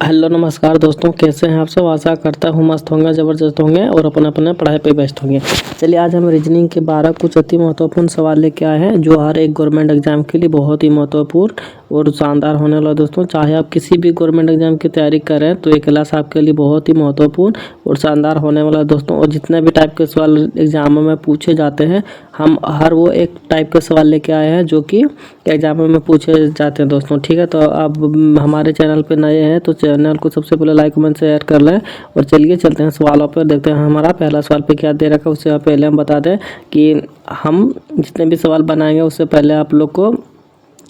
Hello नमस्कार दोस्तों, कैसे हैं आप सब। आशा करता हूँ मस्त होंगे, ज़बरदस्त होंगे और अपने अपने पढ़ाई पे व्यस्त होंगे। चलिए आज हम रीजनिंग के 12 कुछ अति महत्वपूर्ण सवाल लेके आए हैं जो हर एक गवर्नमेंट एग्जाम के लिए बहुत ही महत्वपूर्ण और शानदार होने वाला। दोस्तों चाहे आप किसी भी गवर्नमेंट एग्जाम की तैयारी करें तो ये क्लास आपके लिए बहुत ही महत्वपूर्ण और शानदार होने वाला दोस्तों। और जितने भी टाइप के सवाल एग्जामों में पूछे जाते हैं, हम हर वो एक टाइप के सवाल लेके आए हैं जो कि एग्जामों में पूछे जाते हैं दोस्तों। ठीक है, तो आप हमारे चैनल पे नए हैं तो चैनल को सबसे पहले लाइक कमेंट शेयर कर लें। और चलिए चलते हैं सवालों पर, देखते हैं हमारा पहला सवाल पे क्या दे रखा है। उससे पहले हम बता दें कि हम जितने भी सवाल बनाएंगे उससे पहले आप लोग को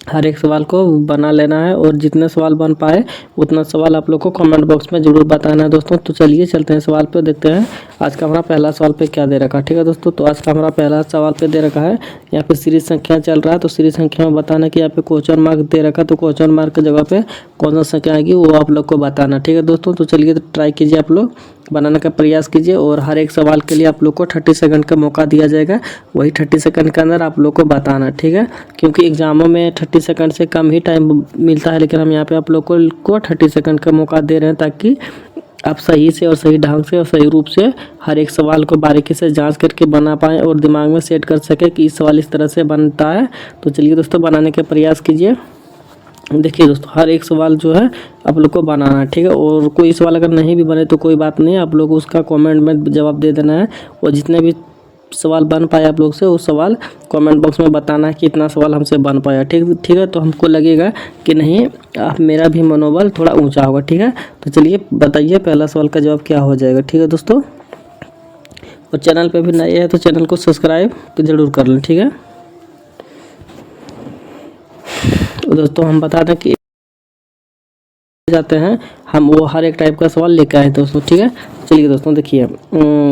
हर एक सवाल को बना लेना है और जितने सवाल बन पाए उतना सवाल आप लोग को कमेंट बॉक्स में ज़रूर बताना है दोस्तों। तो चलिए चलते हैं सवाल पे, देखते हैं आज का हमारा पहला सवाल पे क्या दे रखा है। ठीक है दोस्तों, तो आज का हमारा पहला सवाल पे दे रखा है, यहाँ पे सीरीज संख्या चल रहा है तो सीरीज संख्या में बताना कि यहाँ पे क्वेश्चन मार्क दे रखा है, तो क्वेश्चन मार्क की जगह पे कौन सा संख्या आएगी वो आप लोग को बताना। ठीक है दोस्तों, तो चलिए ट्राई कीजिए, आप लोग बनाने का प्रयास कीजिए और हर एक सवाल के लिए आप लोग को 30 सेकंड का मौका दिया जाएगा। वही 30 सेकंड के अंदर आप लोग को बताना। ठीक है, क्योंकि एग्जामों में 30 सेकंड से कम ही टाइम मिलता है, लेकिन हम यहाँ पे आप लोग को 30 सेकंड का मौका दे रहे हैं ताकि आप सही से और सही ढंग से और सही रूप से हर एक सवाल को बारीकी से जांच करके बना पाएँ और दिमाग में सेट कर सके कि इस सवाल इस तरह से बनता है। तो चलिए दोस्तों बनाने का प्रयास कीजिए। देखिए दोस्तों हर एक सवाल जो है आप लोग को बनाना है। ठीक है, और कोई सवाल अगर नहीं भी बने तो कोई बात नहीं, आप लोग उसका कमेंट में जवाब दे देना है। और जितने भी सवाल बन पाए आप लोग से वो सवाल कमेंट बॉक्स में बताना है कि इतना सवाल हमसे बन पाया। ठीक है, तो हमको लगेगा कि नहीं मेरा भी मनोबल थोड़ा ऊंचा होगा। ठीक है, तो चलिए बताइए पहला सवाल का जवाब क्या हो जाएगा। ठीक है दोस्तों, और चैनल पे भी नए हैं तो चैनल को सब्सक्राइब तो ज़रूर कर लें। ठीक है दोस्तों, हम बता दें कि जाते हैं हम वो हर एक टाइप का सवाल लेकर आए दोस्तों। ठीक है, चलिए दोस्तों देखिए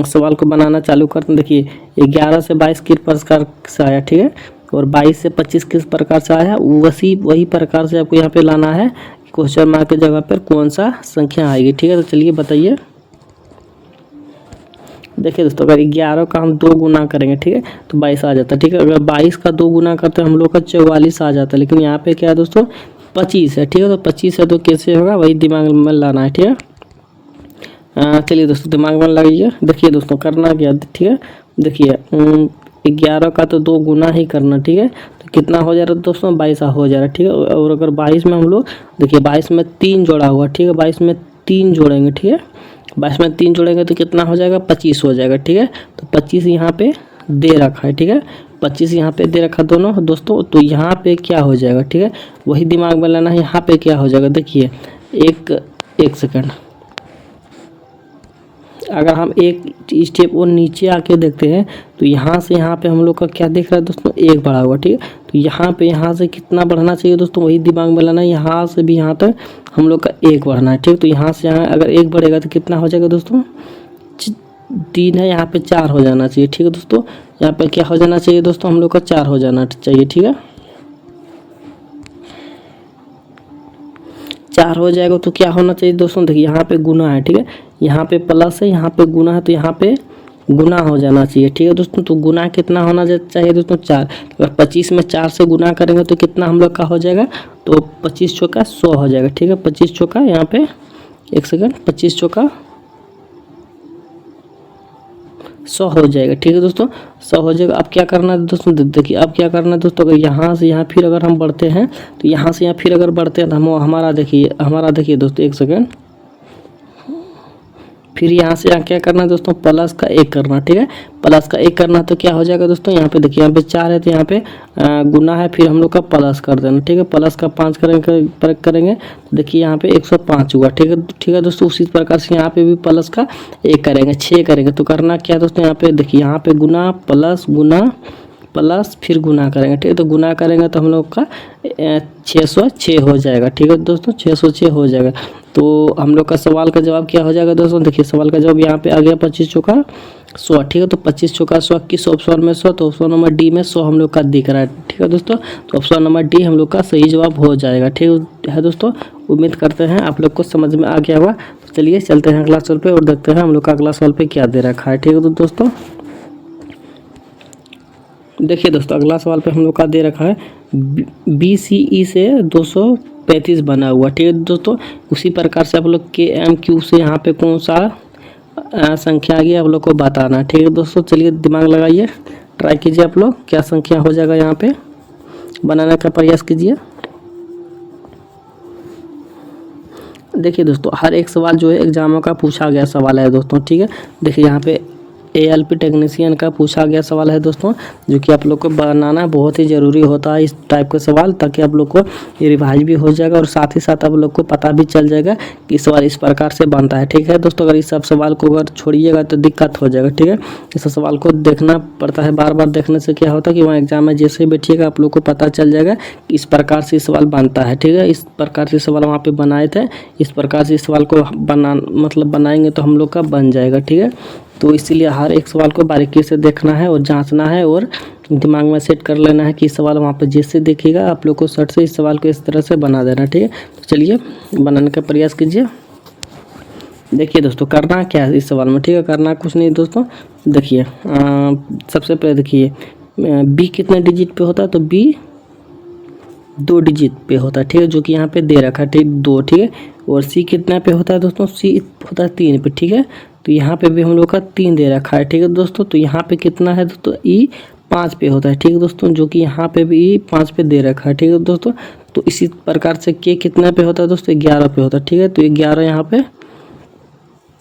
सवाल को बनाना चालू करते हैं। देखिए 11 से 22 किस प्रकार से आया। ठीक है, और 22 से 25 किस प्रकार से आया, वही प्रकार से आपको यहाँ पे लाना है। क्वेश्चन मार्क की जगह पर कौन सा संख्या आएगी। ठीक है, तो चलिए बताइए। देखिए दोस्तों अगर 11 का हम 2 गुना करेंगे, ठीक है, तो 22 आ जाता है। ठीक है, अगर 22 का 2 गुना करते हैं हम लोग का 44 आ जाता है। लेकिन यहाँ पे क्या है दोस्तों 25 है। ठीक है, तो 25 है तो कैसे होगा वही दिमाग में लाना है। ठीक है, चलिए दोस्तों दिमाग में लगाइए। देखिए दोस्तों करना क्या, ठीक है, देखिए 11 का तो 2 गुना ही करना। ठीक है, तो कितना हो जा रहा है दोस्तों 22 हो जा रहा है। ठीक है, और अगर 22 में हम लोग देखिए 22 में 3 जोड़ा हुआ। ठीक है, 22 में 3 जोड़ेंगे। ठीक है, 22 में 3 जोड़ेंगे तो कितना हो जाएगा 25 हो जाएगा। ठीक है, तो 25 यहाँ पे दे रखा है। ठीक है, 25 यहाँ पे दे रखा दोनों दोस्तों, तो यहाँ पे क्या हो जाएगा। ठीक है, वही दिमाग में लाना है। यहाँ पे क्या हो जाएगा देखिए एक सेकंड, अगर हम एक स्टेप और नीचे आके देखते हैं तो यहाँ से यहाँ पे हम लोग का क्या दिख रहा है दोस्तों 1 बढ़ा हुआ। ठीक है, तो यहाँ से कितना बढ़ना चाहिए दोस्तों वही दिमाग में लाना है। यहाँ से भी यहाँ तक हम लोग का 1 बढ़ना है। ठीक है, तो यहाँ से यहाँ अगर 1 बढ़ेगा तो कितना हो जाएगा दोस्तों 3 है, यहाँ पे 4 हो जाना चाहिए। ठीक है दोस्तों, यहाँ पे क्या हो जाना चाहिए दोस्तों हम लोग का 4 हो जाना चाहिए। ठीक है, 4 हो जाएगा तो क्या होना चाहिए दोस्तों, देखिए यहाँ पे गुना है। ठीक है, यहाँ पे प्लस है, यहाँ पे गुना है, तो यहाँ पे गुना हो जाना चाहिए। ठीक है दोस्तों, तो गुना कितना होना चाहिए दोस्तों 4। अगर 25 में 4 से गुना करेंगे तो कितना हम लोग का हो जाएगा, तो 25 चौका 100 हो जाएगा। ठीक है, 25 चौका यहाँ पे एक सेकंड 25 चौका 100 हो जाएगा। ठीक है दोस्तों, 100 हो जाएगा। अब क्या करना है दोस्तों, देखिए अब क्या करना है दोस्तों, अगर यहाँ से यहाँ फिर अगर हम बढ़ते हैं तो यहाँ से यहाँ फिर अगर बढ़ते हैं तो हमारा देखिए दोस्तों एक सेकंड, फिर यहाँ से यहाँ क्या करना है दोस्तों प्लस का 1 करना। ठीक है, प्लस का 1 करना तो क्या हो जाएगा दोस्तों, यहाँ पे देखिए यहाँ पे 4 है तो यहाँ पे गुना है, फिर हम लोग का प्लस कर देना। ठीक है, प्लस का 5 करेंगे तो देखिए यहाँ पे 105 हुआ। ठीक है दोस्तों, उसी प्रकार से यहाँ पे भी प्लस का 1 करेंगे 6 करेंगे तो करना क्या दोस्तों, यहाँ पे देखिए यहाँ पे गुना प्लस फिर गुना करेंगे। ठीक है, तो गुना करेंगे तो हम लोग का 606 हो जाएगा। ठीक है दोस्तों, 606 हो जाएगा। तो हम लोग का सवाल का जवाब क्या हो जाएगा दोस्तों, देखिए सवाल का जवाब यहाँ पे आ गया 25 चौका 100। ठीक है, तो 25 चौका 100 किस ऑप्शन में 100, तो ऑप्शन नंबर डी में 100 हम लोग का दिख रहा है। ठीक है दोस्तों, तो ऑप्शन नंबर डी हम लोग का सही जवाब हो जाएगा। ठीक है दोस्तों, उम्मीद करते हैं आप लोग को समझ में आ गया होगा। तो चलिए चलते हैं अगला सवाल पे और देखते हैं हम लोग का अगला सवाल पे क्या दे रखा है। ठीक है दोस्तों, देखिए दोस्तों अगला सवाल पे हम लोग का दे रखा है BCE से 35 बना हुआ, ठीक है दोस्तों। उसी प्रकार से आप लोग के एम क्यू से यहाँ पे कौन सा संख्या आ गई आप लोग को बताना, ठीक है दोस्तों। चलिए दिमाग लगाइए, ट्राई कीजिए आप लोग क्या संख्या हो जाएगा यहाँ पे, बनाने का प्रयास कीजिए। देखिए दोस्तों, हर एक सवाल जो है एग्जामों का पूछा गया सवाल है दोस्तों, ठीक है। देखिए यहाँ पे ALP टेक्नीशियन का पूछा गया सवाल है दोस्तों, जो कि आप लोग को बनाना बहुत ही ज़रूरी होता है इस टाइप का सवाल, ताकि आप लोग को ये रिवाइज भी हो जाएगा और साथ ही साथ आप लोग को पता भी चल जाएगा कि सवाल इस प्रकार से बनता है, ठीक है दोस्तों। अगर इस सब सवाल को अगर छोड़िएगा तो दिक्कत हो जाएगा, ठीक है। इस सवाल को देखना पड़ता है, बार बार देखने से क्या होता है कि वहाँ एग्जाम में जैसे बैठिएगा आप लोग को पता चल जाएगा कि इस प्रकार से सवाल बनता है, ठीक है। इस प्रकार से सवाल वहाँ पर बनाए थे, इस प्रकार से इस सवाल को बनाएंगे तो हम लोग का बन जाएगा, ठीक है। तो इसीलिए हर एक सवाल को बारीकी से देखना है और जांचना है और दिमाग में सेट कर लेना है कि सवाल वहाँ पर जैसे देखिएगा आप लोग को शर्ट से इस सवाल को इस तरह से बना देना, ठीक है। तो चलिए बनाने का प्रयास कीजिए। देखिए दोस्तों, करना क्या है इस सवाल में, ठीक है। करना कुछ नहीं दोस्तों, देखिए सबसे पहले देखिए बी कितने डिजिट पे होता है, तो बी 2 डिजिट पे होता है, ठीक है, जो कि यहाँ पे दे रखा है, ठीक 2, ठीक है। और सी कितना पे होता है दोस्तों, सी होता है 3 पे, ठीक है। तो यहाँ पे भी हम लोग का 3 दे रखा है, ठीक है दोस्तों। तो यहाँ पे कितना है दोस्तों, ई 5 पे होता है, ठीक है दोस्तों, जो कि यहाँ पे भी ई 5 पे दे रखा है, ठीक है दोस्तों। तो इसी प्रकार से के कितना पे होता है दोस्तों, 11 पे होता है, ठीक है। तो 11 यहाँ पे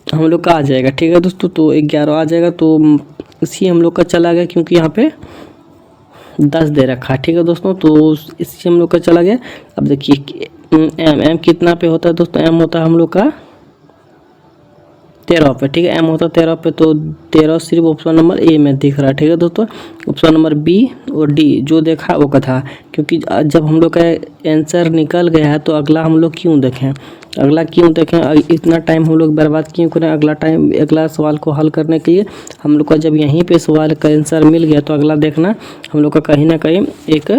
हम लोग का आ जाएगा, ठीक है दोस्तों। तो 11 आ जाएगा, तो इसी हम लोग का चला गया, क्योंकि यहाँ पे 10 दे रखा है, ठीक है दोस्तों। तो इससे हम लोग का चला गया। अब देखिए एम कितना पे होता है दोस्तों, एम होता है हम लोग का 13 पे, ठीक है। एम होता है 13 पे, तो 13 सिर्फ ऑप्शन नंबर ए में दिख रहा है, ठीक है दोस्तों। ऑप्शन नंबर बी और डी जो देखा वो कथा, क्योंकि जब हम लोग का आंसर निकल गया है तो अगला हम लोग क्यों देखें, इतना टाइम हम लोग बर्बाद क्यों करें। अगला सवाल को हल करने के लिए हम लोग का जब यहीं पे सवाल का आंसर मिल गया तो अगला देखना हम लोग का कहीं ना कहीं एक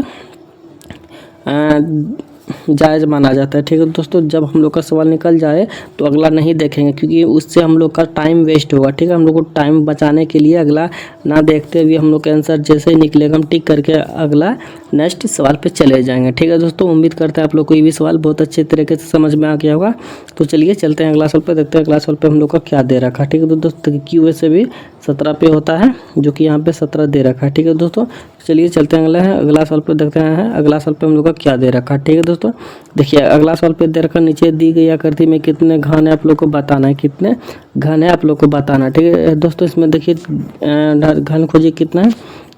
जायज़ माना जाता है, ठीक है दोस्तों। जब हम लोग का सवाल निकल जाए तो अगला नहीं देखेंगे, क्योंकि उससे हम लोग का टाइम वेस्ट होगा, ठीक है। हम लोग को टाइम बचाने के लिए अगला ना देखते हुए हम लोग का आंसर जैसे ही निकलेगा हम टिक करके अगला नेक्स्ट सवाल पे चले जाएंगे, ठीक है दोस्तों। उम्मीद करते हैं आप लोग को ये भी सवाल बहुत अच्छे तरीके से समझ में आ गया होगा। तो चलिए चलते हैं अगला सवाल पे, देखते हैं अगला सवाल पे हम लोग का क्या दे रखा है, ठीक है दोस्तों। क्यू से भी 17 पे होता है, जो कि यहाँ पे 17 दे रखा है, ठीक है दोस्तों। चलिए चलते हैं अगला सवाल पे, देखते हैं अगला सवाल पे हम लोग का क्या दे रखा है, ठीक है दोस्तों। देखिए अगला सवाल पे दे रखा, नीचे दी गई आकृति में कितने घन है आप लोग को बताना है, कितने घन है आप लोग को बताना है, ठीक है दोस्तों। इसमें देखिए घन खोजिए कितना है,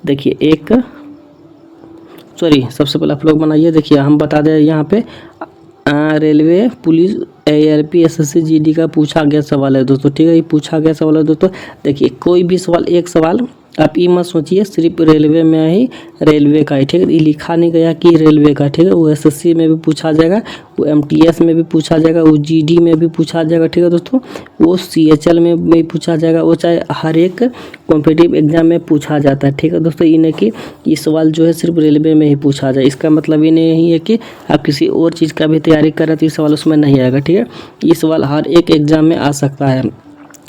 देखिए सबसे पहले आप लोग बनाइए। देखिए हम बता दें यहाँ पे railway, police, ALP, SSC, GD का पूछा गया सवाल है दोस्तों, ठीक है। ये पूछा गया सवाल है दोस्तों। देखिए कोई भी सवाल, एक सवाल आप ये मत सोचिए सिर्फ रेलवे में ही रेलवे का ही, ठीक है। ये लिखा नहीं गया कि रेलवे का, ठीक है। वो SSC में भी पूछा जाएगा, वो MTS में भी पूछा जाएगा, वो GD में भी पूछा जाएगा, ठीक है दोस्तों। वो CHL में भी पूछा जाएगा, वो चाहे हर एक कॉम्पिटिटिव एग्जाम में पूछा जाता है, ठीक है दोस्तों। ये नहीं कि ये सवाल जो है सिर्फ रेलवे में ही पूछा जाए, इसका मतलब ये नहीं है कि आप किसी और चीज़ का भी तैयारी कर रहे तो ये सवाल उसमें नहीं आएगा, ठीक है। ये सवाल हर एक एग्जाम में आ सकता है,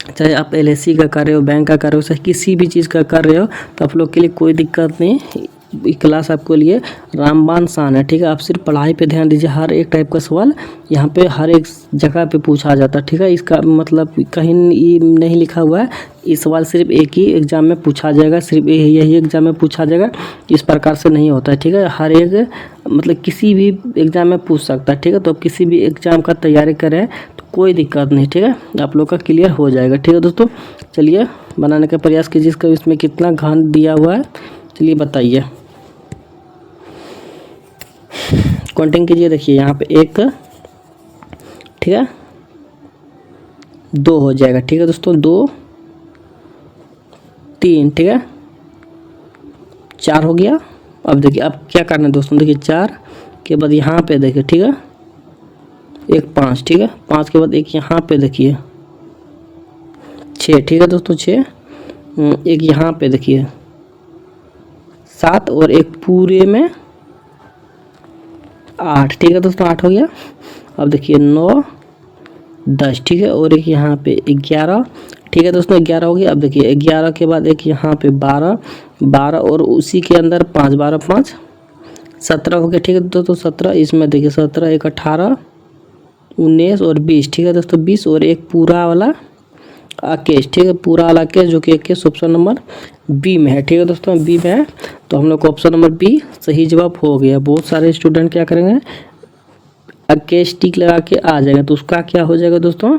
चाहे आप LIC का कर रहे हो, बैंक का कर रहे हो, चाहे किसी भी चीज़ का कर रहे हो, तो आप लोग के लिए कोई दिक्कत नहीं। ये क्लास आपके लिए रामबाण शान है, ठीक है। आप सिर्फ पढ़ाई पे ध्यान दीजिए, हर एक टाइप का सवाल यहाँ पे हर एक जगह पे पूछा जाता है, ठीक है। इसका मतलब कहीं ये नहीं लिखा हुआ है ये सवाल सिर्फ एक ही एग्जाम में पूछा जाएगा, सिर्फ यही एग्जाम में पूछा जाएगा, इस प्रकार से नहीं होता है, ठीक है। हर एक मतलब किसी भी एग्जाम में पूछ सकता है, ठीक है। तो किसी भी एग्जाम का तैयारी करें तो कोई दिक्कत नहीं, ठीक है, आप लोग का क्लियर हो जाएगा, ठीक है दोस्तों। चलिए बनाने का प्रयास कीजिए, इसका इसमें कितना घन दिया हुआ है चलिए बताइए, काउंटिंग कीजिए। देखिए यहाँ पे 1, ठीक है, 2 हो जाएगा, ठीक है दोस्तों, 2, 3, ठीक है, 4 हो गया। अब देखिए अब क्या करना है दोस्तों, देखिए 4 के बाद यहाँ पे देखिए, ठीक है, 1, 5, ठीक है, 5 के बाद एक यहाँ पे देखिए 6, ठीक है दोस्तों, 6, एक यहाँ पे देखिए 7 और एक पूरे में 8, ठीक है दोस्तों, 8 हो गया। अब देखिए 9, 10, ठीक है, और एक यहाँ पे 11, ठीक है दोस्तों, 11 हो गया। अब देखिए 11 के बाद एक यहाँ पे 12 और उसी के अंदर 5, 12, 5 17 हो गया, ठीक है दोस्तों 17। इसमें देखिए 17 एक 18 19 और 20, ठीक है दोस्तों 20 और एक पूरा वाला इक्कीस, ठीक है पूरा वाला इक्कीस जो कि 21 ऑप्शन नंबर बी में है, ठीक है दोस्तों बी में है। तो हम लोग को ऑप्शन नंबर बी सही जवाब हो गया। बहुत सारे स्टूडेंट क्या करेंगे 21 टिक लगा के आ जाएगा, तो उसका क्या हो जाएगा दोस्तों,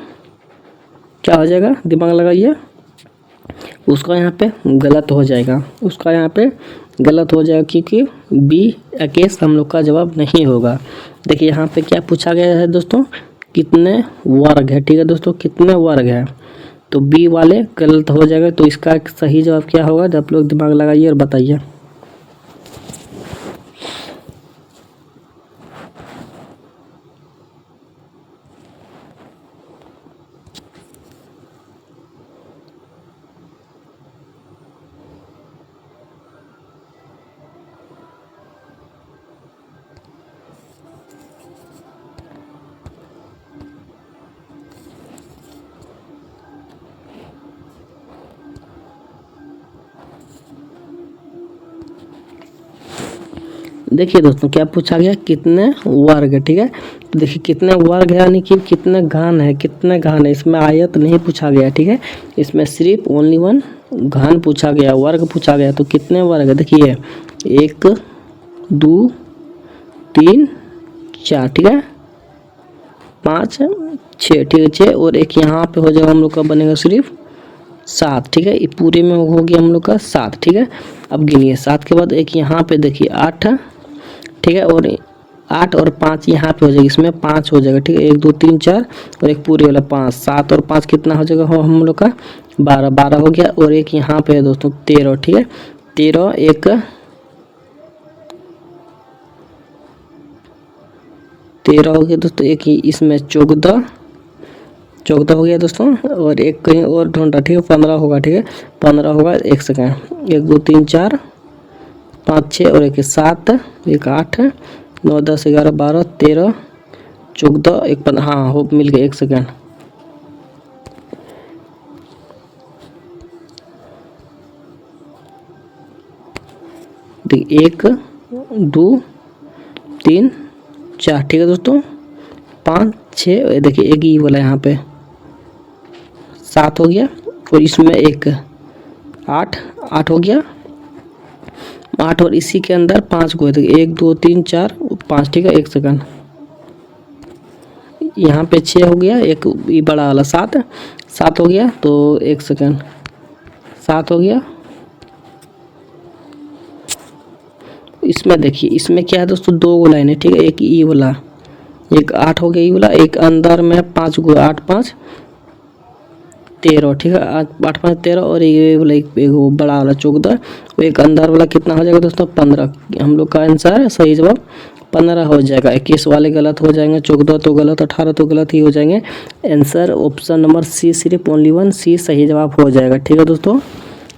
क्या हो जाएगा दिमाग लगाइए, उसका यहाँ पे गलत हो जाएगा, उसका यहाँ पे गलत हो जाएगा क्योंकि बी 21 हम लोग का जवाब नहीं होगा। देखिए यहाँ पे क्या पूछा गया है दोस्तों, कितने वर्ग है, ठीक है दोस्तों कितने वर्ग है, तो बी वाले गलत हो जाएगा। तो इसका सही जवाब क्या होगा, जब आप लोग दिमाग लगाइए और बताइए। देखिए दोस्तों क्या पूछा गया, कितने वर्ग है, ठीक है। तो देखिए कितने वर्ग है यानी कि कितने घन है, कितने घन है, इसमें आयत नहीं पूछा गया, ठीक है। इसमें सिर्फ ओनली वन घन पूछा गया, वर्ग पूछा गया। तो कितने वर्ग है, देखिए 1 2 3 4, ठीक है 5 6, ठीक है 6 और एक यहाँ पे हो जाएगा हम लोग का बनेगा सिर्फ 7, ठीक है। ये पूरे में हो गया हम लोग का 7, ठीक है। अब गिनिए 7 के बाद एक यहाँ पे देखिए 8, ठीक है और 8 और 5 यहाँ पे हो जाएगा, इसमें 5 हो जाएगा, ठीक है 1 2 3 4 और एक पूरे वाला 5, 7 और 5 कितना हो जाएगा हम लोग का 12, 12 हो गया। और एक यहाँ पे है दोस्तों 13, ठीक है 13 एक 13 हो गया दोस्तों, एक इसमें 14 हो गया दोस्तों और एक कहीं और ढूंढा, ठीक है 15 होगा, ठीक है 15 होगा। एक सेकेंड 1 2 3 4 5 6 और एक 7 एक 8 9 10 11 12 13 14 एक 15, हाँ हो मिल गया। एक सेकेंड देखिए 1 2 3 4, ठीक है दोस्तों 5 6 देखिए एक ही वाला यहाँ पे 7 हो गया और इसमें एक 8 हो गया 8 और इसी के अंदर 5 को है, तो 1 2 3 4 5, ठीक है। एक सेकंड यहाँ पे 6 हो गया, एक ये बड़ा वाला 7 हो गया, तो एक सेकंड 7 हो गया। इसमें देखिए इसमें क्या है दोस्तों 2 लाइन है, ठीक है एक ई वाला, एक 8 हो गया ई वाला, एक अंदर में 5 को 8 5 13, ठीक है 8 5 13 और ये वाला एक बड़ा वाला 14 और एक अंदर वाला कितना हो जाएगा दोस्तों 15। हम लोग का आंसर सही जवाब 15 हो जाएगा। 21 वाले गलत हो जाएंगे, 14 तो गलत, 18 तो गलत ही हो जाएंगे। आंसर ऑप्शन नंबर सी सिर्फ ओनली वन सी सही जवाब हो जाएगा, ठीक है दोस्तों।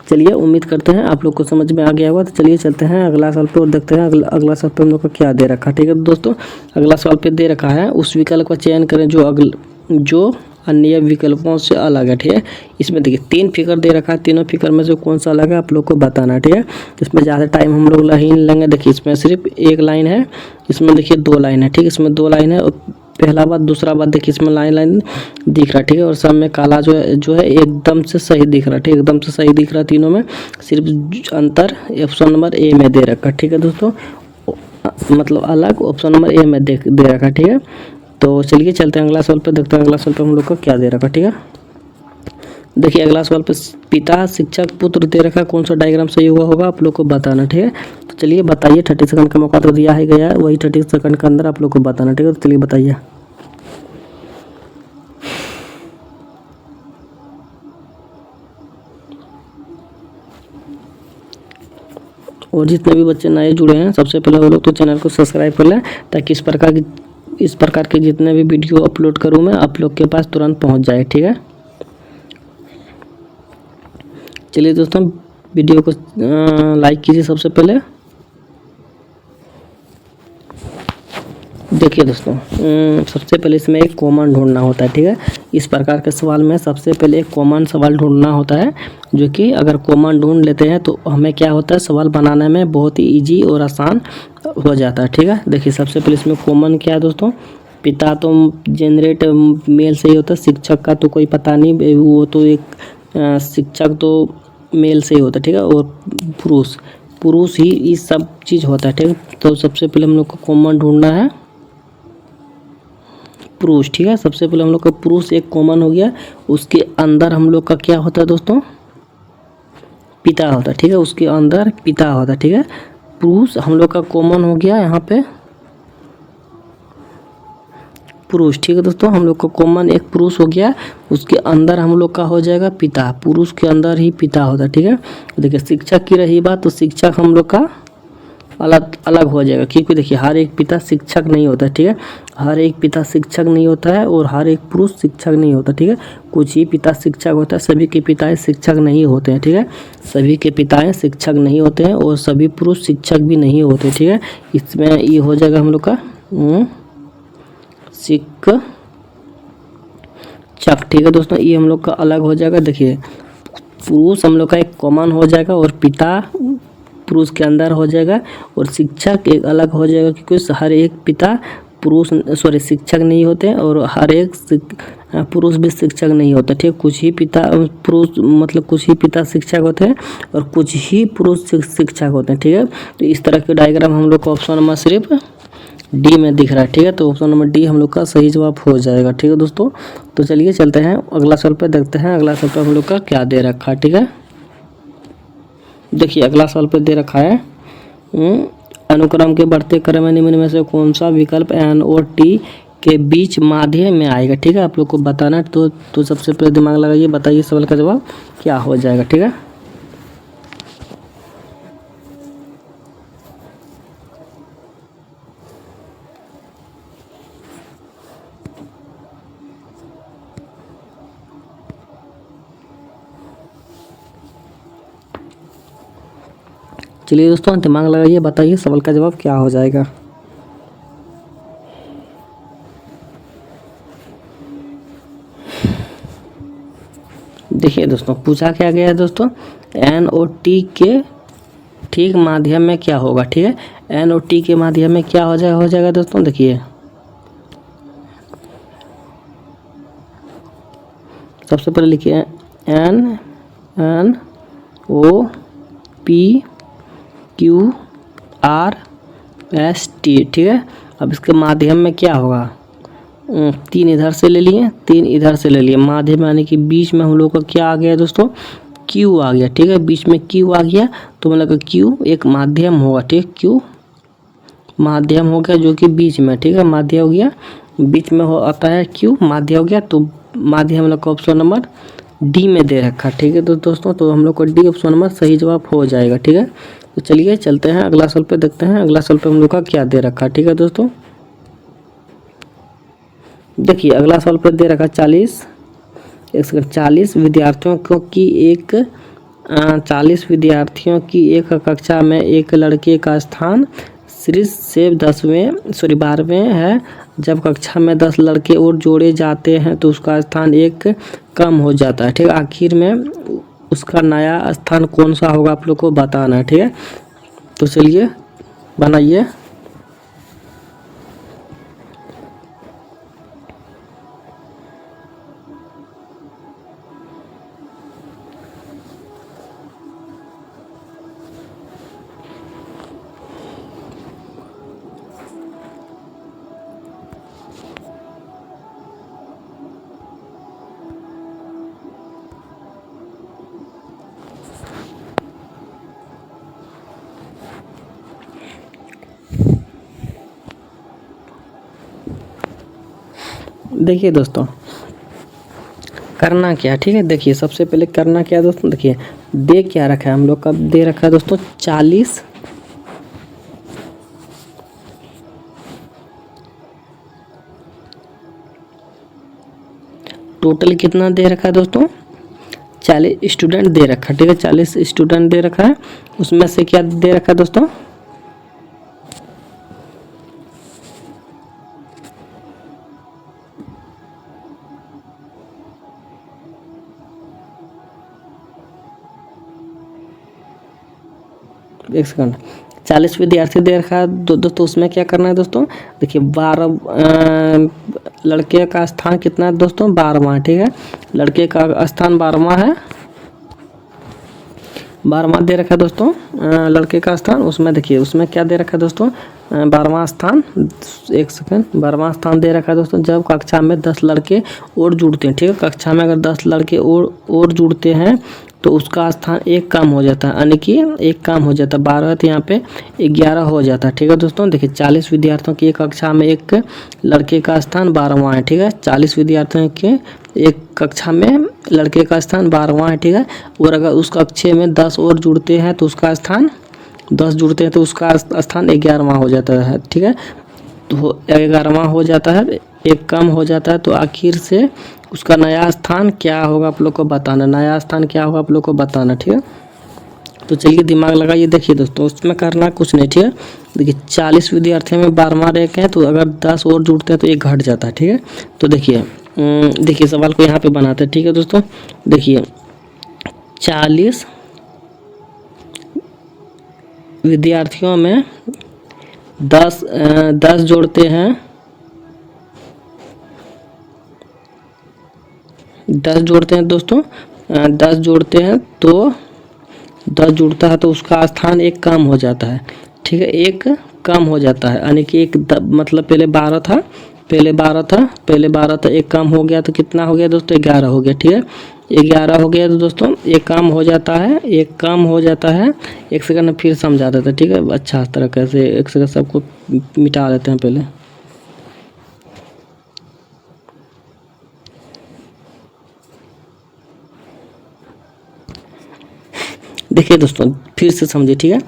चलिए उम्मीद करते हैं आप लोग को समझ में आ गया होगा। तो चलिए चलते हैं अगला सवाल पे और देखते हैं अगला सवाल पे हम लोग को क्या दे रखा है, ठीक है दोस्तों। अगला सवाल पे दे रखा है उस विकल्प का चयन करें जो अन्य विकल्पों से अलग है, ठीक है। इसमें देखिए 3 फिगर दे रखा है, तीनों फिगर में से कौन सा अलग है आप लोग को बताना है, ठीक है। इसमें ज़्यादा टाइम हम लोग नहीं लेंगे। देखिए इसमें सिर्फ एक लाइन है, इसमें देखिए 2 लाइन है, ठीक है इसमें 2 लाइन है। और पहला बात, दूसरा बात देखिए इसमें लाइन दिख रहा है, ठीक है और सब में काला जो है एकदम से सही दिख रहा है, ठीक है एकदम से सही दिख रहा है तीनों में। सिर्फ अंतर ऑप्शन नंबर ए में दे रखा है, ठीक है दोस्तों, मतलब अलग ऑप्शन नंबर ए में दे रखा है, ठीक है। तो चलिए चलते हैं अगला सवाल पे, देखते हैं अगला सवाल पे हम लोग को क्या दे रखा है, ठीक है। देखिए अगला सवाल पे पिता शिक्षक पुत्र दे रखा है, कौन सा डायग्राम सही हुआ होगा आप लोग को बताना, ठीक है। तो चलिए बताइए, 30 सेकंड का मौका तो दिया ही गया है, वही 30 सेकंड के अंदर आप लोग को बताना, ठीक है। तो चलिए बताइए। और जितने भी बच्चे नए जुड़े हैं सबसे पहले वो लोग तो चैनल को सब्सक्राइब कर लें, ताकि इस प्रकार के जितने भी वीडियो अपलोड करूँ मैं आप लोग के पास तुरंत पहुंच जाए, ठीक है। चलिए दोस्तों वीडियो को लाइक कीजिए सबसे पहले। देखिए दोस्तों, सबसे पहले इसमें एक कॉमन ढूंढना होता है, ठीक है। इस प्रकार के सवाल में सबसे पहले एक कॉमन सवाल ढूंढना होता है, जो कि अगर कॉमन ढूंढ लेते हैं तो हमें क्या होता है, सवाल बनाने में बहुत ही इजी और आसान हो जाता है, ठीक है। देखिए सबसे पहले इसमें कॉमन क्या है दोस्तों, पिता तो जनरेट मेल से ही होता है, शिक्षक का तो कोई पता नहीं, वो तो एक शिक्षक तो मेल से ही होता है, ठीक है। और पुरुष ही ये सब चीज़ होता है, ठीक है। तो सबसे पहले हम लोग को कॉमन ढूंढना है पुरुष, ठीक है। सबसे पहले हम लोग का पुरुष एक कॉमन हो गया, उसके अंदर हम लोग का क्या होता है दोस्तों, पिता होता है, ठीक है। उसके अंदर पिता होता है, ठीक है। पुरुष हम लोग का कॉमन हो गया यहाँ पे पुरुष, ठीक है दोस्तों। हम लोग का कॉमन एक पुरुष हो गया, उसके अंदर हम लोग का हो जाएगा पिता, पुरुष के अंदर ही पिता होता है, ठीक है। देखिए शिक्षक की रही बात, तो शिक्षक हम लोग का अलग अलग हो जाएगा, क्योंकि देखिए हर एक पिता शिक्षक नहीं होता, ठीक है। हर एक पिता शिक्षक नहीं होता है और हर एक पुरुष शिक्षक नहीं होता, ठीक है। कुछ ही पिता शिक्षक होता है, सभी के पिताएं शिक्षक नहीं होते हैं, ठीक है। सभी के पिताएं शिक्षक नहीं होते हैं और सभी पुरुष शिक्षक भी नहीं होते, ठीक है। इसमें ये हो जाएगा हम लोग का शिक्षक, ठीक है दोस्तों। ये हम लोग का अलग हो जाएगा। देखिए पुरुष हम लोग का एक कॉमन हो जाएगा और पिता पुरुष के अंदर हो जाएगा, और शिक्षक एक अलग हो जाएगा, क्योंकि हर एक पिता शिक्षक नहीं होते और हर एक पुरुष भी शिक्षक नहीं होता, ठीक है। कुछ ही पिता पुरुष मतलब कुछ ही पिता शिक्षक होते हैं और कुछ ही पुरुष शिक्षक होते हैं, ठीक है। तो इस तरह के डायग्राम हम लोग को ऑप्शन नंबर सिर्फ डी में दिख रहा है, ठीक है। तो ऑप्शन नंबर डी हम लोग का सही जवाब हो जाएगा, ठीक है दोस्तों। तो चलिए चलते हैं अगला सवाल पे, देखते हैं अगला सवाल पे हम लोग का क्या दे रखा है, ठीक है। देखिए अगला सवाल पे दे रखा है, अनुक्रम के बढ़ते क्रम में निम्न में से कौन सा विकल्प एन और टी के बीच माध्य में आएगा, ठीक है। आप लोग को बताना है, तो सबसे पहले दिमाग लगाइए, बताइए सवाल का जवाब क्या हो जाएगा, ठीक है। चलिए दोस्तों दिमाग लगाइए, बताइए सवाल का जवाब क्या हो जाएगा। देखिए दोस्तों पूछा क्या गया है दोस्तों, एन और टी के ठीक माध्यम में क्या होगा, ठीक है। एन और टी के माध्यम में क्या हो जाएगा दोस्तों। देखिए सबसे पहले लिखिए N O P Q R S T, ठीक है। अब इसके माध्यम में क्या होगा, 3 इधर से ले लिए, 3 इधर से ले लिए, माध्यम यानी कि बीच में हम लोग का क्या आ गया दोस्तों, क्यू आ गया, ठीक है। बीच में क्यू आ गया तो मतलब क्यू एक माध्यम होगा, ठीक है। क्यू माध्यम हो गया जो कि बीच में, ठीक है। माध्य हो गया, बीच में आता है क्यू, माध्य हो गया, तो माध्य हम लोग का ऑप्शन नंबर डी में दे रखा, ठीक है। तो दोस्तों तो हम लोग को डी ऑप्शन नंबर सही जवाब हो जाएगा, ठीक है। तो चलिए चलते हैं अगला सवाल पे, देखते हैं अगला सवाल पे हम लोग का क्या दे रखा, ठीक है दोस्तों। देखिए अगला सवाल पे दे रखा 40 विद्यार्थियों की एक 40 विद्यार्थियों की एक कक्षा में एक लड़के का स्थान शीर्ष से 12वें है। जब कक्षा में 10 लड़के और जोड़े जाते हैं तो उसका स्थान एक कम हो जाता है, ठीक है। आखिर में उसका नया स्थान कौन सा होगा, आप लोग को बताना है, ठीक है। तो चलिए बनाइए। देखिए दोस्तों करना क्या है, ठीक है। देखिए सबसे पहले करना क्या है दोस्तों, देखिए दे क्या रखा है हम लोग का, दे रखा है दोस्तों 40, टोटल कितना दे रखा है दोस्तों, 40 स्टूडेंट दे रखा है, ठीक है। 40 स्टूडेंट दे रखा है, उसमें से क्या दे रखा है दोस्तों, एक सेकंड, 40 विद्यार्थी दे रखा है दोस्तों, उसमें क्या करना है दोस्तों, देखिए 12 लड़के का स्थान कितना है दोस्तों, 12वां, ठीक है, लड़के का स्थान 12वां है, 12वां दे रखा है दोस्तों लड़के का स्थान, उसमें देखिए उसमें क्या दे रखा है दोस्तों, 12वां स्थान, एक सेकंड, 12वां स्थान दे रखा है दोस्तों, जब कक्षा में 10 लड़के और जुड़ते हैं, ठीक है, कक्षा में अगर 10 लड़के और जुड़ते हैं तो उसका स्थान एक कम हो जाता है, यानी कि एक कम हो जाता है, 12 तो यहाँ पे 11 हो जाता है, ठीक है दोस्तों। देखिए 40 विद्यार्थियों की एक कक्षा में एक लड़के का स्थान 12वां है, ठीक है, 40 विद्यार्थियों के एक कक्षा में लड़के का स्थान 12वां है, ठीक है, और अगर उस कक्षे में 10 और जुड़ते हैं तो उसका स्थान 10 जुड़ते हैं तो उसका स्थान 11वां हो जाता है, ठीक है, तो 11वां हो जाता है, एक कम हो जाता है, तो आखिर से उसका नया स्थान क्या होगा आप लोग को बताना, नया स्थान क्या होगा आप लोग को बताना, ठीक है। तो चलिए दिमाग लगाइए, देखिए दोस्तों उसमें करना कुछ नहीं, ठीक है, देखिए 40 विद्यार्थियों में 12वां रैंक है, तो अगर 10 और जुड़ते हैं तो एक घट जाता है, ठीक है। तो देखिए सवाल को यहाँ पे बनाते हैं, ठीक है दोस्तों, देखिए 40 विद्यार्थियों में 10 जोड़ते हैं, 10 जोड़ते हैं दोस्तों, 10 जोड़ते हैं तो 10 जुड़ता है तो उसका स्थान एक कम हो जाता है, ठीक है, एक कम हो जाता है, यानी कि मतलब पहले 12 था, पहले 12 था, एक कम हो गया तो कितना हो गया दोस्तों, 11 हो गया, ठीक है, 11 हो गया तो दोस्तों एक कम हो जाता है, एक कम हो जाता है, एक सेकंड में फिर समझा देते हैं, ठीक है, अच्छा तरह कैसे, एक सेकंड सबको मिटा देते हैं पहले। देखिए दोस्तों फिर से समझिए, ठीक है,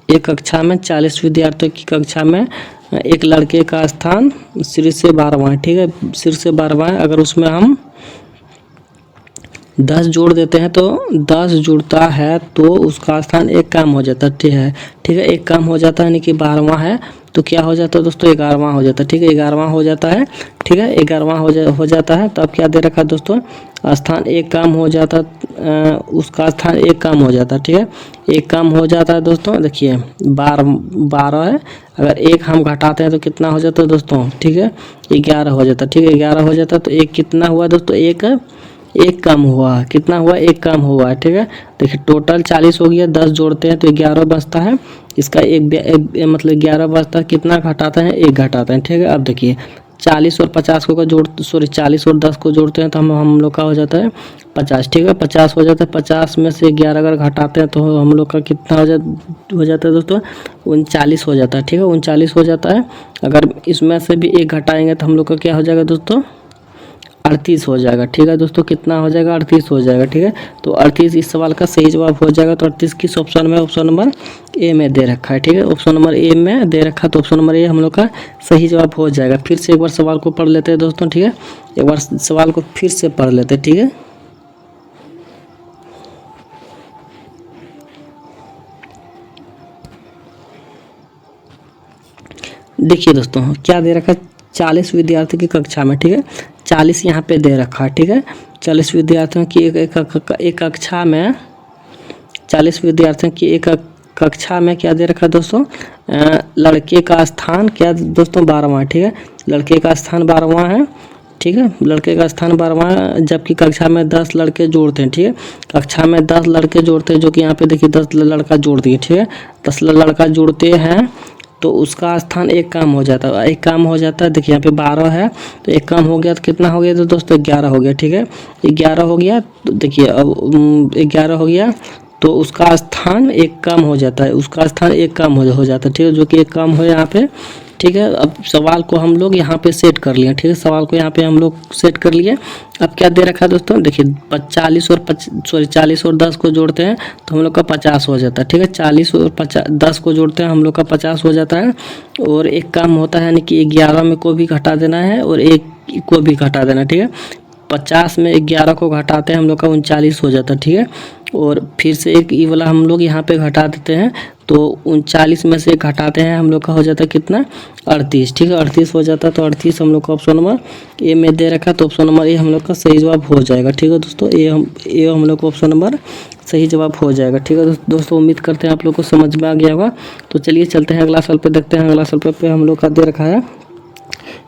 एक कक्षा में 40 विद्यार्थियों की कक्षा में एक लड़के का स्थान सिर से 12वां है, ठीक है, सिर से 12वां है, अगर उसमें हम 10 जोड़ देते हैं तो 10 जुड़ता है तो उसका स्थान एक कम हो जाता है, ठीक है, एक कम हो जाता है, यानी कि 12वां है तो क्या हो जाता है दोस्तों, 11वां हो जाता है, ठीक है, 11वां हो जाता है, ठीक है, 11वां हो जाता है, तो अब क्या दे रखा है दोस्तों, स्थान एक कम हो जाता, उसका स्थान एक कम हो जाता है, ठीक है, एक कम हो जाता है दोस्तों। देखिए 12 है, अगर एक हम घटाते हैं तो कितना हो जाता है दोस्तों, ठीक है, 11 हो जाता है, ठीक है, 11 हो जाता है, तो एक कितना हुआ दोस्तों, एक कम हुआ, कितना हुआ, एक कम हुआ, ठीक है। देखिए टोटल 40 हो गया, 10 जोड़ते हैं तो 11 बचता है, इसका एक मतलब 11 बचता है, कितना घटाते हैं, एक घटाते हैं, ठीक है। अब देखिए 40 और 50 को 40 और 10 को जोड़ते हैं तो हम लोग का हो जाता है 50, ठीक है, 50 हो जाता है, 50 में से 11 अगर घटाते हैं तो हम लोग का कितना हो जाता है दोस्तों, 39 हो जाता है, ठीक है, 39 हो जाता है। अगर इसमें से भी एक घटाएंगे तो हम लोग का क्या हो जाएगा दोस्तों, 38 हो जाएगा, ठीक है दोस्तों, कितना हो जाएगा, 38 हो जाएगा, ठीक है। तो 38 इस सवाल का सही जवाब हो जाएगा। तो 38 किस ऑप्शन में, ऑप्शन नंबर ए में दे रखा है, ठीक है, ऑप्शन नंबर ए में दे रखा है, तो ऑप्शन नंबर ए हम लोग का सही जवाब हो जाएगा। फिर से एक बार सवाल को पढ़ लेते हैं दोस्तों, ठीक है, एक बार सवाल को फिर से पढ़ लेते हैं, ठीक है। देखिए दोस्तों क्या दे रखा है, 40 विद्यार्थी की कक्षा में, ठीक है, 40 यहाँ पे दे रखा है, ठीक है, 40 विद्यार्थियों की एक कक्षा में 40 विद्यार्थियों की एक कक्षा में क्या दे रखा है दोस्तों, लड़के का स्थान क्या दोस्तों, 12वां, ठीक है, लड़के का स्थान 12वां है, ठीक है, लड़के का स्थान 12वां, जबकि कक्षा में 10 लड़के जोड़ते हैं, ठीक है, कक्षा में 10 लड़के जोड़ते हैं, जो कि यहाँ पे देखिए 10 लड़का जोड़ दिए, ठीक है, 10 लड़का जोड़ते हैं तो उसका स्थान एक कम हो जाता है, एक कम हो जाता है। देखिए यहाँ पे 12 है तो एक कम हो गया तो कितना हो गया तो दोस्तों 11 हो गया, ठीक है, 11 हो गया, तो देखिए अब 11 हो गया तो उसका स्थान एक कम हो जाता है, उसका स्थान एक कम हो जाता है, ठीक है, जो कि एक कम हो यहाँ पे, ठीक है। अब सवाल को हम लोग यहाँ पे सेट कर लिए, ठीक है, सवाल को यहाँ पे हम लोग सेट कर लिए। अब क्या दे रखा है दोस्तों, देखिए 40 और 10 को जोड़ते हैं तो हम लोग का 50 हो जाता है, ठीक है, 40 और 10 को जोड़ते हैं हम लोग का 50 हो जाता है, और एक कम होता है, यानी कि 11 में को भी घटा देना है और एक को भी घटा देना, ठीक है, 50 में 11 को घटाते हैं हम लोग का 39 हो जाता है, ठीक है। और फिर से एक ई वाला हम लोग यहाँ पे घटा देते हैं, तो 39 में से घटाते हैं हम लोग का हो जाता है कितना, 38, ठीक है। 38 हो जाता है, तो 38 हम लोग का ऑप्शन नंबर ए में दे रखा है, तो ऑप्शन नंबर ए हम लोग का सही जवाब हो जाएगा, ठीक है दोस्तों। ए हम लोग का ऑप्शन नंबर सही जवाब हो जाएगा, ठीक है दोस्तों। उम्मीद करते हैं आप लोग को समझ में आ गया होगा। तो चलिए चलते हैं अगला सवाल पे, देखते हैं अगला सवाल पे हम लोग का दे रखा है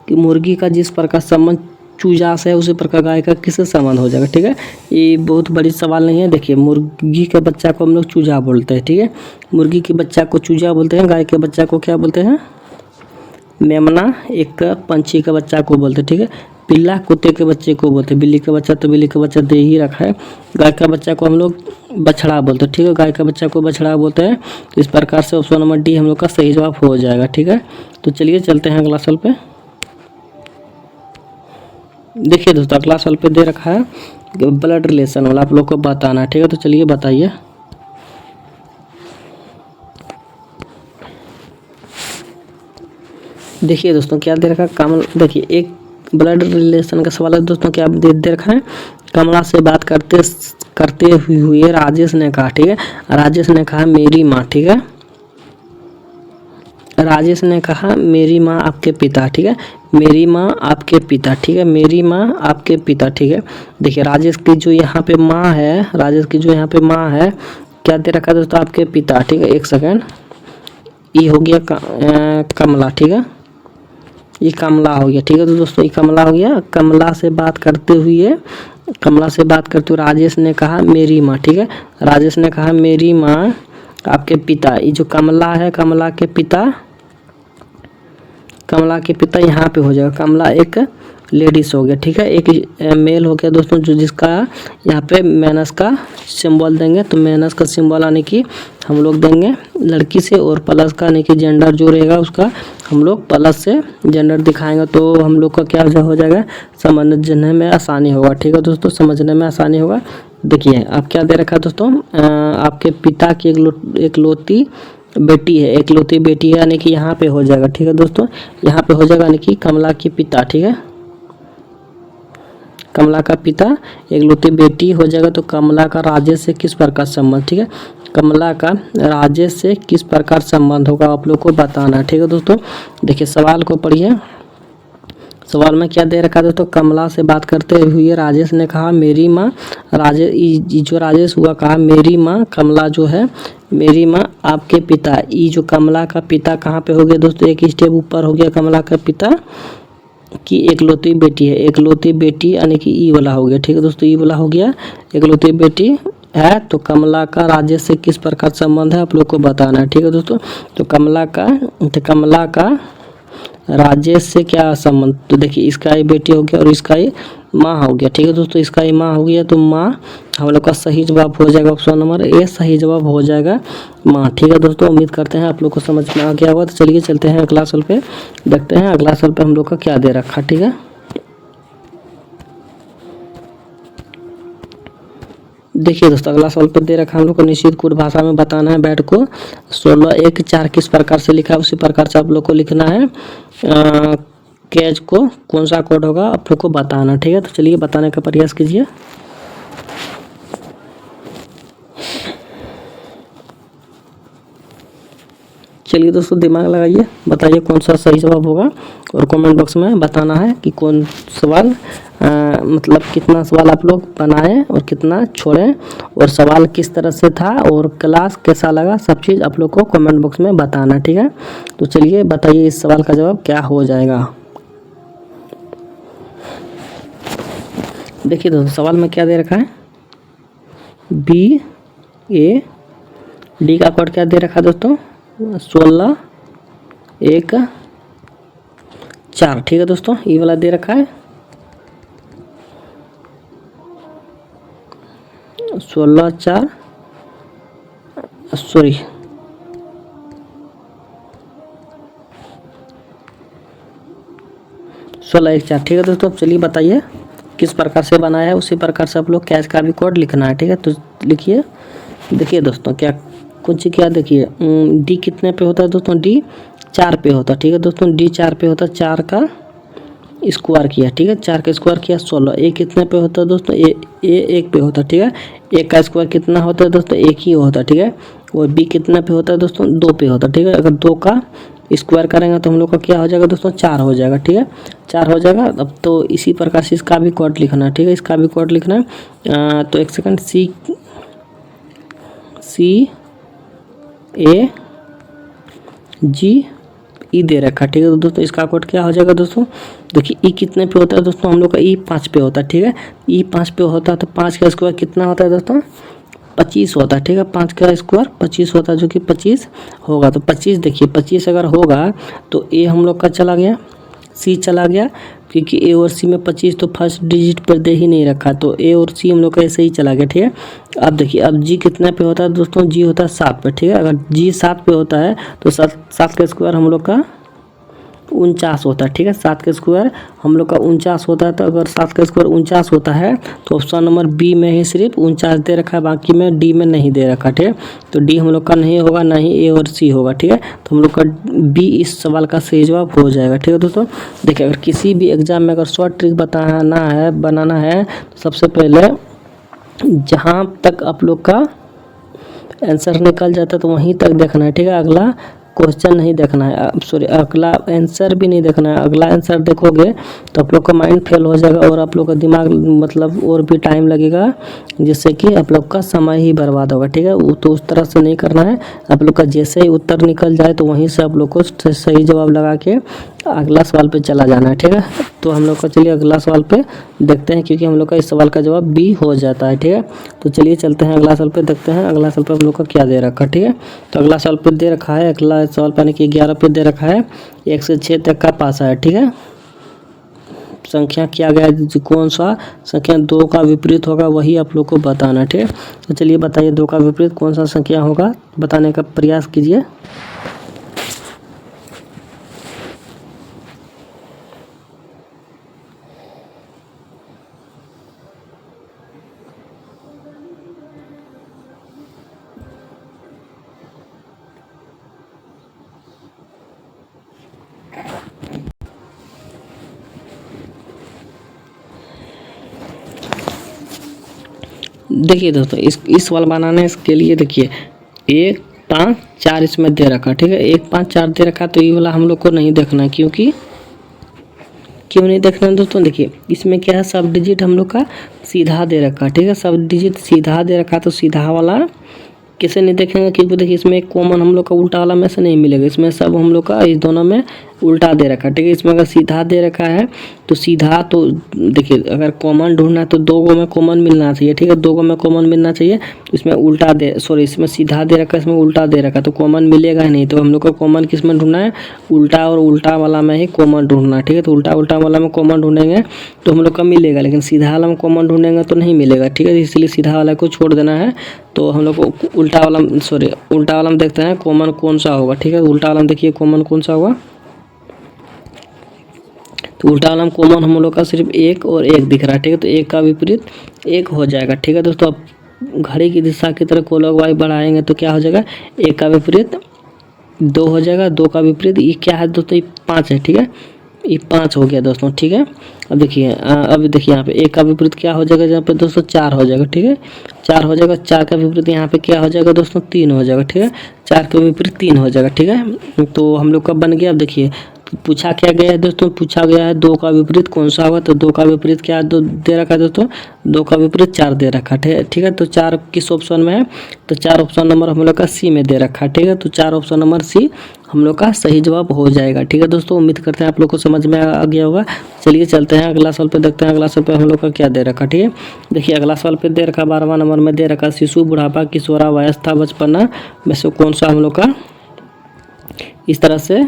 कि मुर्गी का जिस प्रकार संबंध चूजा से है उसी प्रकार गाय का किससे संबंध हो जाएगा, ठीक है। ये बहुत बड़ी सवाल नहीं है। देखिए, मुर्गी के बच्चा को हम लोग चूजा बोलते हैं, ठीक है। मुर्गी के बच्चा को चूजा बोलते हैं, गाय के बच्चा को क्या बोलते हैं, मेमना। एक पंछी का बच्चा को बोलते हैं, ठीक है। पिल्ला कुत्ते के बच्चे को बोलते हैं, बिल्ली का बच्चा तो बिल्ली का बच्चा दे ही रखा है। गाय का बच्चा को हम लोग बछड़ा बोलते हैं, ठीक है। गाय का बच्चा को बछड़ा बोलते हैं। तो इस प्रकार से ऑप्शन नंबर डी हम लोग का सही जवाब हो जाएगा, ठीक है। तो चलिए चलते हैं अगला सवाल पे। देखिए दोस्तों, अगला सवाल पे दे रखा है ब्लड रिलेशन वाला, आप लोग को बताना है, ठीक है। तो चलिए बताइए। देखिए दोस्तों, क्या दे रखा है, कमल। देखिए, एक ब्लड रिलेशन का सवाल है दोस्तों। क्या दे रखा है, कमला से बात करते हुए राजेश ने कहा, ठीक है। राजेश ने कहा मेरी माँ, ठीक है। राजेश ने कहा मेरी माँ आपके पिता, ठीक है। मेरी माँ आपके पिता, ठीक है। मेरी माँ आपके पिता, ठीक है। देखिए, राजेश की जो यहाँ पे माँ है, राजेश की जो यहाँ पे माँ है, क्या दे रखा है दोस्तों, आपके पिता, ठीक है। एक सेकेंड, ये हो गया कमला, ठीक है। ये कमला हो गया, ठीक है। तो दोस्तों, ये कमला हो गया। कमला से बात करते हुए राजेश ने कहा मेरी माँ, ठीक है। राजेश ने कहा मेरी माँ आपके पिता। ये जो कमला है, कमला के पिता यहाँ पे हो जाएगा। कमला एक लेडीज हो गया, ठीक है। एक मेल हो गया दोस्तों, जो जिसका यहाँ पे मेनस का सिंबल देंगे। तो मेनस का सिंबल आने की हम लोग देंगे लड़की से, और प्लस का आने की जेंडर जो रहेगा उसका हम लोग प्लस से जेंडर दिखाएंगे। तो हम लोग का क्या हो जाएगा, समझने में आसानी होगा, ठीक है दोस्तों। समझने में आसानी होगा। देखिए, अब क्या दे रखा है दोस्तों, आपके पिता की एकलौती बेटी है, एकलौती बेटी है, यानी कि यहाँ पे हो जाएगा, ठीक है दोस्तों। यहाँ पे हो जाएगा यानी कि कमला की पिता, ठीक है। कमला का पिता एकलौती बेटी हो जाएगा। तो कमला का राजेश से किस प्रकार संबंध, ठीक है। कमला का राजेश से किस प्रकार संबंध होगा आप लोग को बताना है, ठीक है दोस्तों। देखिए, सवाल को पढ़िए। सवाल में क्या दे रखा है दोस्तों, कमला से बात करते हुए राजेश ने कहा मेरी माँ। जो राजेश हुआ कहा मेरी माँ, कमला जो है मेरी माँ आपके पिता। ये जो कमला का पिता कहाँ पे हो गया दोस्तों, एक स्टेप ऊपर हो गया। कमला का पिता की एकलौती बेटी है, एकलौती बेटी यानी कि ई वाला हो गया, ठीक है दोस्तों। ई वाला हो गया, एकलौती बेटी है। तो कमला का राजेश से किस प्रकार संबंध है आप लोग को बताना है, ठीक है दोस्तों। तो कमला का राजेश से क्या संबंध, तो देखिए, इसका ये बेटी हो गया और इसका ये माँ हो गया, ठीक है दोस्तों। इसका ये माँ हो गया, तो माँ हम लोग का सही जवाब हो जाएगा, ऑप्शन नंबर ए सही जवाब हो जाएगा, माँ, ठीक है दोस्तों। उम्मीद करते हैं आप लोग को समझ में आ गया होगा। तो चलिए चलते हैं अगला सवाल पे, देखते हैं अगला सवाल पे हम लोग का क्या दे रखा, ठीक है। देखिए दोस्तों, अगला सवाल पर दे रखा हम लोग को निश्चित कोड भाषा में बताना है। बैट को 16-1-4 किस प्रकार से लिखा है उसी प्रकार से आप लोग को लिखना है। कैच को कौन सा कोड होगा आप लोग को बताना, ठीक है। तो चलिए बताने का प्रयास कीजिए। चलिए दोस्तों, दिमाग लगाइए, बताइए कौन सा सही जवाब होगा, और कमेंट बॉक्स में बताना है कि कौन सवाल मतलब कितना सवाल आप लोग बनाएं और कितना छोड़ें, और सवाल किस तरह से था और क्लास कैसा लगा, सब चीज़ आप लोग को कमेंट बॉक्स में बताना, ठीक है। तो चलिए बताइए इस सवाल का जवाब क्या हो जाएगा। देखिए दोस्तों, सवाल में क्या दे रखा है, BAD का कोड क्या दे रखा है दोस्तों, 16-1-4, ठीक है दोस्तों। ये वाला दे रखा है 16-4 सॉरी 16-1-4, ठीक है दोस्तों। अब चलिए बताइए किस प्रकार से बनाया है, उसी प्रकार से आप लोग कैच का भी कोड लिखना है, ठीक है। तो लिखिए। देखिए दोस्तों, क्या देखिए, डी कितने पे होता है दोस्तों, डी 4 पे होता है, ठीक है दोस्तों। डी 4 पे होता है, 4 का स्क्वायर किया, ठीक है, 4 का स्क्वायर किया 16। ए कितने पे होता है दोस्तों, ए 1 पे होता है, ठीक है। ए का स्क्वायर कितना होता है दोस्तों, 1 ही होता है, ठीक है। और बी कितने पे होता है दोस्तों, 2 पे होता है, ठीक है। अगर 2 का स्क्वायर करेंगे तो हम लोग का क्या हो जाएगा दोस्तों, 4 हो जाएगा, ठीक है, 4 हो जाएगा। अब तो इसी प्रकार से इसका भी कोड लिखना है, ठीक है, इसका भी कोड लिखना है। तो एक सेकंड, सी ए जी ई दे रखा, ठीक है। तो दोस्तों इसका कोड क्या हो जाएगा दोस्तों, देखिए ई कितने पे होता है दोस्तों, हम लोग का ई 5 पे होता है, ठीक है। ई 5 पे होता है तो 5 का स्क्वायर कितना होता है दोस्तों, 25 होता है, ठीक है। 5 का स्क्वायर 25 होता है, जो कि 25 होगा। तो 25 देखिए 25 अगर होगा तो ए हम लोग का चला गया, सी चला गया, क्योंकि ए और सी में 25 तो फर्स्ट डिजिट पर दे ही नहीं रखा, तो ए और सी हम लोग का ऐसे ही चला गया, ठीक है। अब देखिए अब जी कितने पे होता है दोस्तों, जी होता है 7 पे, ठीक है। अगर जी 7 पे होता है तो 7 का स्क्वायर हम लोग का 49 होता है, ठीक है। 7 का स्क्वायर हम लोग का 49 होता है। तो अगर 7 का स्क्वायर 49 होता है तो ऑप्शन नंबर बी में ही सिर्फ 49 दे रखा है, बाकी में डी में नहीं दे रखा, ठीक है। तो डी हम लोग का नहीं होगा, ना ही ए और सी होगा, ठीक है। तो हम लोग का बी इस सवाल का सही जवाब हो जाएगा, ठीक है दोस्तों। देखिए अगर किसी भी एग्जाम में अगर शॉर्ट ट्रिक बनाना है तो सबसे पहले जहाँ तक आप लोग का आंसर निकल जाता है तो वहीं तक देखना है, ठीक है। अगला क्वेश्चन नहीं देखना है, सॉरी अगला आंसर भी नहीं देखना है। अगला आंसर देखोगे तो आप लोग का माइंड फेल हो जाएगा और आप लोग का दिमाग मतलब और भी टाइम लगेगा, जिससे कि आप लोग का समय ही बर्बाद होगा, ठीक है। वो तो उस तरह से नहीं करना है। आप लोग का जैसे ही उत्तर निकल जाए तो वहीं से आप लोग को सही जवाब लगा के अगला सवाल पे चला जाना है, ठीक है। तो हम लोग का चलिए अगला सवाल पे देखते हैं, क्योंकि हम लोग का इस सवाल का जवाब बी हो जाता है, ठीक है। तो चलिए चलते हैं अगला सवाल पे, देखते हैं अगला सवाल पे हम लोग का क्या दे रखा है, ठीक है। तो अगला सवाल पे दे रखा है, अगला सवाल पे यानी कि 11 पे दे रखा है 1 से 6 तक का पासा है, ठीक है। संख्या किया गया है, कौन सा संख्या 2 का विपरीत होगा वही आप लोग को बताना, ठीक है। तो चलिए बताइए 2 का विपरीत कौन सा संख्या होगा, बताने का प्रयास कीजिए। देखिए दोस्तों इस सवाल बनाने के लिए देखिए 1 5 4 इसमें दे रखा, ठीक है। 1 5 4 दे रखा, तो ये वाला हम लोग को नहीं देखना है, क्योंकि क्यों नहीं देखना है दोस्तों, देखिए इसमें क्या है, सब डिजिट हम लोग का सीधा दे रखा, ठीक है। सब डिजिट सीधा दे रखा, तो सीधा वाला कैसे नहीं देखेंगे, क्योंकि देखिए इसमें एक कॉमन हम लोग का उल्टा वाला में से नहीं मिलेगा, इसमें सब हम लोग का इस दोनों में उल्टा दे रखा, ठीक है। इसमें अगर सीधा दे रखा है तो सीधा, तो देखिए अगर कॉमन ढूंढना है तो 2 गो में कॉमन मिलना चाहिए, ठीक है। 2 गो में कॉमन मिलना चाहिए, तो इसमें उल्टा दे, सॉरी इसमें सीधा दे रखा है, इसमें उल्टा दे रखा, तो कॉमन मिलेगा ही नहीं। तो हम लोग को कॉमन किस में ढूंढना है, उल्टा और उल्टा वाला में ही कॉमन ढूंढना है, ठीक है। तो उल्टा वाला में कॉमन ढूंढेंगे तो हम लोग का मिलेगा, लेकिन सीधा वाला में कॉमन ढूंढेंगे तो नहीं मिलेगा, ठीक है। इसलिए सीधा वाला को छोड़ देना है। तो हम लोग को उल्टा वाला में देखते हैं कॉमन कौन सा होगा, ठीक है। उल्टा वाला में देखिए कॉमन कौन सा होगा, तो उल्टा वाला में कॉमन हम लोग का सिर्फ 1 और 1 दिख रहा है, ठीक है। तो 1 का विपरीत 1 हो जाएगा, ठीक है दोस्तों। अब घड़ी की दिशा की तरफ क्लॉकवाइज बढ़ाएंगे तो क्या हो जाएगा, 1 का विपरीत 2 हो जाएगा, 2 का विपरीत ये क्या है दोस्तों, ये 5 है, ठीक है। ये 5 हो गया दोस्तों, ठीक है। अब देखिए यहाँ पे 1 का विपरीत क्या हो जाएगा, यहाँ पे दोस्तों 4 हो जाएगा, ठीक है। 4 हो जाएगा, 4 का विपरीत यहाँ पे क्या हो जाएगा दोस्तों, 3 हो जाएगा, ठीक है। 4 के विपरीत 3 हो जाएगा, ठीक है। तो हम लोग का बन गया। अब देखिए पूछा क्या गया है दोस्तों, पूछा गया है 2 का विपरीत कौन सा होगा, तो 2 का विपरीत क्या दे रखा है दोस्तों, 2 का विपरीत 4 दे रखा है, ठीक है। तो 4 किस ऑप्शन में है, तो 4 ऑप्शन नंबर हम लोग का सी में दे रखा है, ठीक है। तो 4 ऑप्शन नंबर सी हम लोग का सही जवाब हो जाएगा, ठीक है दोस्तों। उम्मीद करते हैं आप लोग को समझ में आ गया होगा। चलिए चलते हैं अगला सवाल पे, देखते हैं अगला सवाल पे हम लोग का क्या दे रखा, ठीक है। देखिए अगला सवाल पे दे रखा 12वां नंबर में दे रखा, शिशु बुढ़ापा किशोरावस्था बचपना में से कौन सा हम लोग का इस तरह से,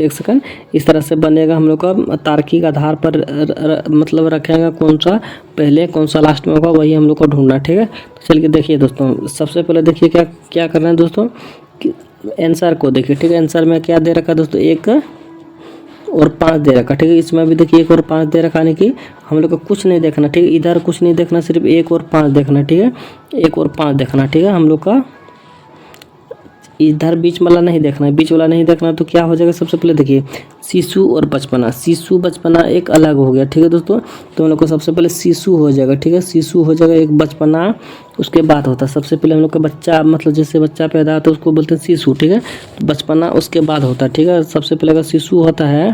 एक सेकंड, इस तरह से बनेगा हम लोग का तार्किक आधार पर मतलब रखेंगे, कौन सा पहले कौन सा लास्ट में होगा वही हम लोग को ढूंढना, ठीक है। तो चलिए देखिए दोस्तों, सबसे पहले देखिए क्या क्या करना है दोस्तों, आंसर को देखिए, ठीक है। आंसर में क्या दे रखा है दोस्तों, 1 और 5 दे रखा, ठीक है। इसमें भी देखिए 1 और 5 दे रखा, यानी कि हम लोग को कुछ नहीं देखना, ठीक है। इधर कुछ नहीं देखना, सिर्फ 1 और 5 देखना, ठीक है। 1 और 5 देखना, ठीक है। हम लोग का इधर बीच वाला नहीं देखना है, बीच वाला नहीं देखना है तो क्या हो जाएगा, सबसे पहले देखिए शिशु और बचपना, शिशु बचपना एक अलग हो गया, ठीक है दोस्तों। तो हम लोग को सबसे पहले शिशु हो जाएगा, ठीक है, शिशु हो जाएगा, एक बचपना उसके बाद होता है। सबसे पहले हम लोग का बच्चा, मतलब जैसे बच्चा पैदा होता है उसको बोलते हैं शिशु, ठीक है, तो बचपना उसके बाद होता है, ठीक है। सबसे पहले अगर शिशु होता है,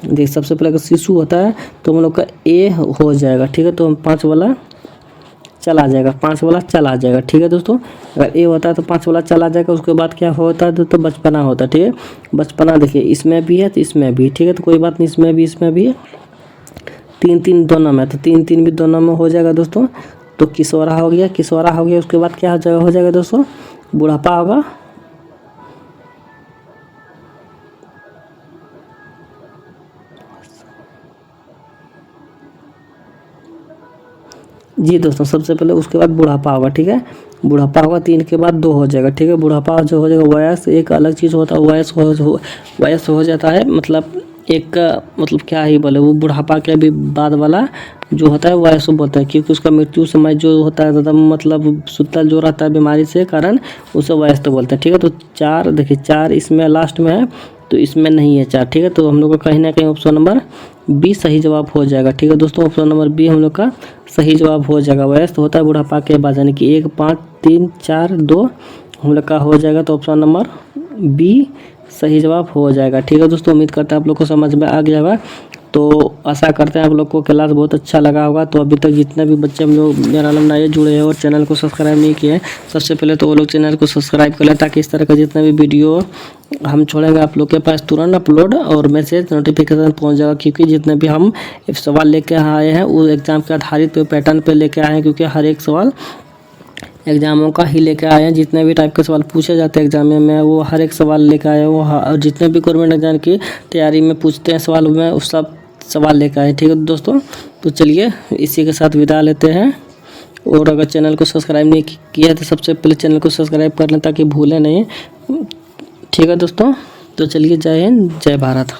देख सबसे पहले अगर शिशु होता है तो हम लोग का ए हो जाएगा, ठीक है। तो हम 5 वाला चला जाएगा, 5 वाला चला जाएगा, ठीक है दोस्तों। अगर ए होता है तो 5 वाला चला जाएगा, उसके बाद क्या होता है तो बचपना होता है, ठीक है। बचपना देखिए इसमें भी है तो इसमें भी, ठीक है, तो कोई बात नहीं, इसमें भी है, 3 दोनों में, तो 3 भी दोनों में हो जाएगा दोस्तों। तो किशोरा हो गया, उसके बाद क्या हो जाएगा दोस्तों, बुढ़ापा होगा, जी दोस्तों। सबसे पहले उसके बाद बुढ़ापा होगा, ठीक है, बुढ़ापा होगा, 3 के बाद 2 हो जाएगा, ठीक है। बुढ़ापा जो हो जाएगा, वयस एक अलग चीज़ होता है, वयस हो जाता है, मतलब एक, मतलब क्या ही बोले, वो बुढ़ापा के भी बाद वाला जो होता है वयस बोलते हैं, क्योंकि उसका मृत्यु समय जो होता है एकदम मतलब सुतल जो रहता है बीमारी से कारण, उसे वयस तो बोलते हैं, ठीक है। तो 4 देखिए, 4 इसमें लास्ट में है तो इसमें नहीं है 4, ठीक है। तो हम लोग का कहीं ना कहीं ऑप्शन नंबर बी सही जवाब हो जाएगा, ठीक है दोस्तों। ऑप्शन नंबर बी हम लोग का सही जवाब हो जाएगा। वयस्क होता है बुढ़ापा के बाद, यानी कि 1 5 3 4 2 हम लोग का हो जाएगा। तो ऑप्शन नंबर बी सही जवाब हो जाएगा, ठीक है दोस्तों। उम्मीद करते हैं आप लोग को समझ में आ गया होगा। तो आशा करते हैं आप लोग को क्लास बहुत अच्छा लगा होगा। तो अभी तक जितने भी बच्चे हम लोग मेरा अलमनाई जुड़े हैं और चैनल को सब्सक्राइब नहीं किए हैं, सबसे पहले तो वो लोग चैनल को सब्सक्राइब कर लें, ताकि इस तरह का जितना भी वीडियो हम छोड़ेंगे आप लोग के पास तुरंत अपलोड और मैसेज नोटिफिकेशन पहुंच जाएगा। क्योंकि जितने भी हम सवाल लेके आए हैं वो एग्ज़ाम के आधारित पे पैटर्न पे लेके आए हैं, क्योंकि हर एक सवाल एग्जामों का ही लेके आए हैं। जितने भी टाइप के सवाल पूछे जाते हैं एग्जाम में वो हर एक सवाल लेके आए हैं, और जितने भी गवर्नमेंट एग्जाम की तैयारी में पूछते हैं सवाल में उस सब सवाल लेकर आए, ठीक है दोस्तों। तो चलिए इसी के साथ विदा लेते हैं। और अगर चैनल को सब्सक्राइब नहीं किया है तो सबसे पहले चैनल को सब्सक्राइब कर लें, ताकि भूलें नहीं, ठीक है दोस्तों। तो चलिए, जय हिंद, जय भारत।